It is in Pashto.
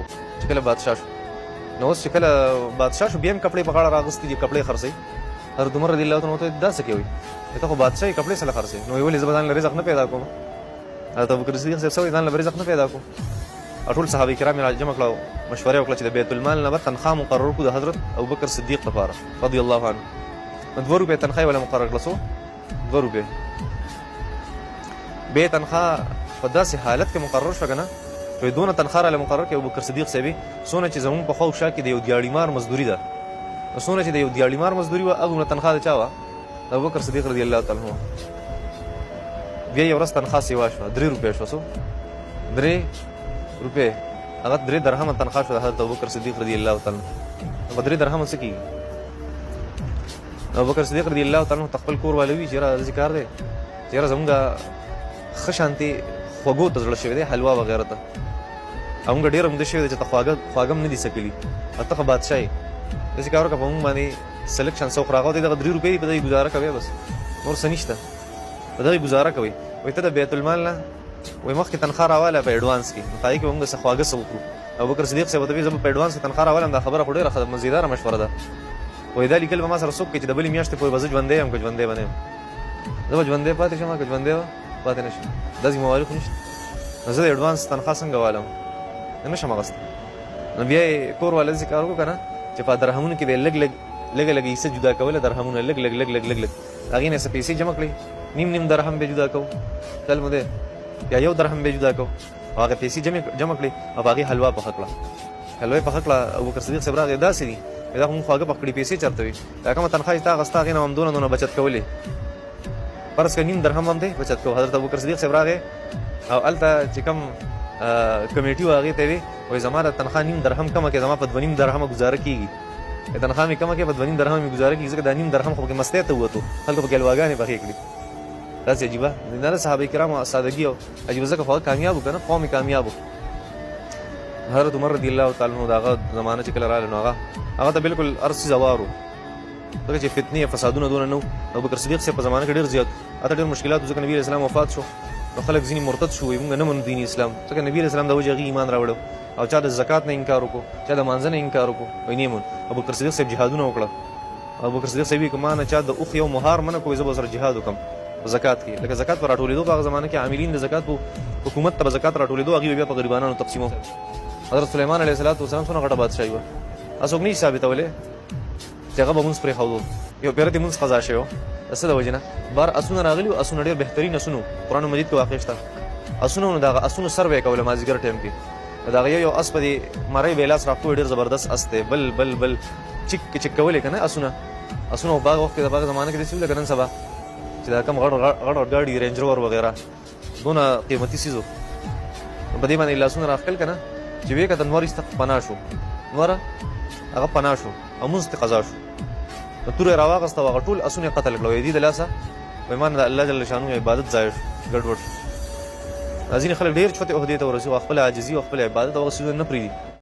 چې کله بادشاه شو نو اوس چې کله بادشاه شو بیا هم کپړې په غاړه راغوستي دي کپړې خرڅوي حضرت عمر رضی الله عنه ته دا څه کوي ته خو بادشاه یې کپړې سره خرڅوي نو ویلې زه به ځان له رزق نه پیدا کوم حضرت ابوبکر صدیق صاحب سوی ځان له رزق نه پیدا کوم ټول صحابه کرام را جمع کړو مشوره وکړه چې د بیت المال نه به تنخواه مقرر کړو د حضرت ابوبکر صدیق لپاره رضی الله عنه 2 روپۍ تنخواه ولا مقرر کړه 2 روپۍ به تنخواه په داسې حالت کې مقرر شو کنه چې دونه تنخواه له مقرر کې ابوبکر صدیق صاحب سونه چې زمون په خو شا کې د یو دیاړي مار مزدوري ده سونه چې د یو دیاړي مار مزدوري و هغه تنخواه چا و ابوبکر صدیق رضی الله تعالی عنہ بیا یو ورځ تنخواه سیوا شو 3 روپۍ شو 3 روپۍ هغه 3 درهم تنخواه شو د حضرت ابوبکر صدیق رضی الله تعالی عنہ 3 درهم څه کیږي ابوبکر صدیق رضی الله تعالی عنہ خپل کور والوي چې را ذکر دی چې را زمونږه خشانتي خوګو ته زړه شوی دی حلوا وغیرہ ته همغه ډیر هم د شوی دی چې خواګم نه دي سکلی اته بادشاہي داسې کارو که په موږ باندې سلیکشن سوق راغو دی دغه 3 روپۍ په دې گزاره کوي بس نور څه نشته په دغه گزاره کوي وای ته د بیت المال نه وای مخکې تنخواه راواله په ایډوانس کې پای کې موږ څه خواګه سو وکړو ابوبکر صدیق صاحب ته زه په ایډوانس کې تنخواه راوالم دا خبره خو ډیره مزیدار مشوره ده وای دا لیکل به ما سره څوک چې د بلې میاشتې پورې به زه ژوندی یم که ژوندی به نه یم زه به ژوندی پاتې شم که ژوندی به پاتې نه شم داسې موارد خو نشته نو زه د ایډوانس تنخواه څنګه والم نه شم اخیستی نو بیا یې کور والا داسې کار وکړو که نه چې په درهمونو کې به یې لږ حصه جدا کوله درهمونه لږ هغې نه څه پیسې جمع کړئ نیم درهم به جدا کوو چل مو دی یا 1 درهم به جدا کوو او هغه پیسې جمع کړئ او په هغې حلوا پخه کړه حلوا یې پخه کړه ابوبکر صدیق صاحب راغی داسې دي دا خو خواږه پخ کړي پیسې چېرته وي دا کومه تنخواه چې تا اخېسته هغې نه هم دونه بچت کولې فرض کړه نیم درهم هم دی بچت کوو حضرت ابوبکر صدیق صاحب راغی او هلته چې کوم کمیټي و هغې ته یې وایي زما د تنخواه نیم درهم کمه کړې زما په 2.5 درهمه ګزاره کېږي تنخواه مې کمه کړې په 2.5 درهمه مې ګزاره کېږي ځکه دا نیم درهم خو پکې مستۍ ته ووتو خلکو پکې حلواګانې پخې کړي داسې عجیبه نه د صحابه کرامو سادګي او عجیبه ځکه خو کامیاب و که نه قوم کامیاب و حضرت عمر رضی الله تعالی عنہ د هغه زمانه چې کله راغله نو هغه ته بالکل هر څیز هوار و ځکه چې فتنې فسادونه دونه نه و ابوبکر صدیق صاحب په زمانه کې ډېر زیات هلته ډېر مشکلات و ځکه نبي علیه السلام وفات شو نو خلک ځینې مرتد شو وایي موږ نه منو دین اسلام ځکه نبي علیه السلام د وجې هغې ایمان راوړو او چا د زکات نه انکار وکړو چا د مانځه نه انکار وکړو وایي نه منو ابوبکر صدیق صاحب جهادونه وکړه ابوبکر صدیق صاحب که ما نه چا د اوښ یو مهار منه کوي زه به سره جهاد وکړم په زکات کې لکه زکات په راټولېدو په هغه زمانه کې عاملین د زکات په حکومت ته به زکات راټولېدو هغې به بیا په غریبانو تقسیمو حضرت سلیمان علیه السلام څونه غټه بادشاهي وه هسې څوک نه شي ثابتولی چې هغه به مونځ پرېښودو یو پیرت یې مونځ قضا شوی و د څه د وجې نه بار اسونه راغلي وو اسونه ډېر بهترین اسونه قرآن مجید کې واقع شته اسونه نو د هغه اسونو سر به یې کوله مازدیګر ټایم کې د هغه یو اس په دې مرۍ به یې لاس راښکو ډېر زبردست اس دی بل چک کولې که نه اسونه په هغه وخت کې د هغه زمانه کې داسې و لکه نن سبا چې دا کم غټ ګاډي رینج روور وغیره دونه قیمتي څیز و په دې باندې لاسونه راښکل که نه چې ویې کته نور ایسته پناه شو نوره هغه پناه شو او مونځ ته قضا شو نو توره یې راواغسته او هغه ټول اسونه یې قتل کړه وایي دې د لاسه وایي ما نه د الله جل شانو عبادت ضایع شو ګډوډ شو ځینې خلک ډېر چوتې عهدې ته ورسېږي او خپله عاجزي او خپل عبادت او هغه څیزونه نه پرېږدي